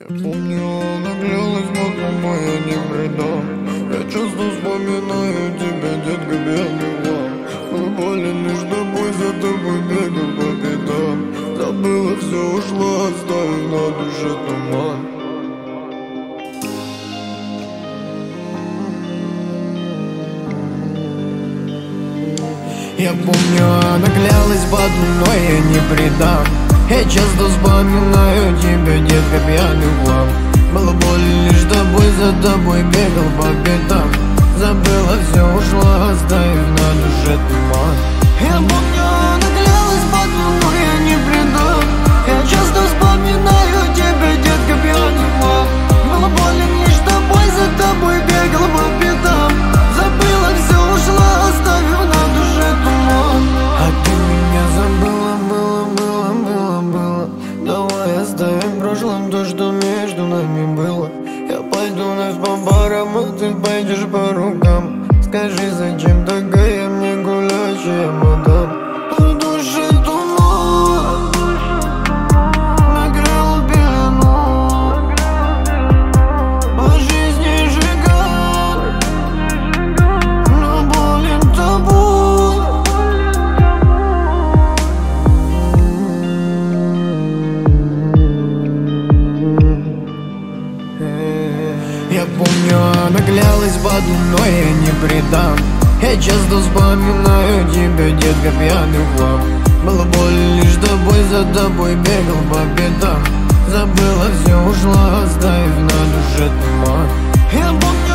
Я помню, она клялась, но я не предам. Я часто вспоминаю тебя, детка, белый вам. Был болен лишь тобой, за тобой бегал по пятам. Забыла все, ушла, оставив на душе туман. Я помню, она клялась в одном, но я не предам. Я часто вспоминаю тебя, детка, пьяный вам. Было больно лишь тобой, за тобой бегал по пятам. Забыла все, ушла, оставив на душе туман. Я помню, она клялась в одном, но я не предам. Я часто вспоминаю тебя, детка, пьяный вам. Было больно лишь тобой, за тобой бегал по пятам. Забыла все, ушла, оставив на душе туман. А ты меня забыла, было. Давай оставим в прошлом то, что между нами было. Я пойду вновь по барам, а ты пойдешь по рукам. Скажи, зачем такая мне гулящая мадам? В душе туман накрыл пелену, по жизни сжигал, но болен тобой. Я помню, она клялась в одном, но я не предам. Я часто вспоминаю тебя, детка, пьяный вам. Было больно лишь тобой, за тобой бегал по пятам. Забыла все, ушла, оставив на душе туман. Я помню,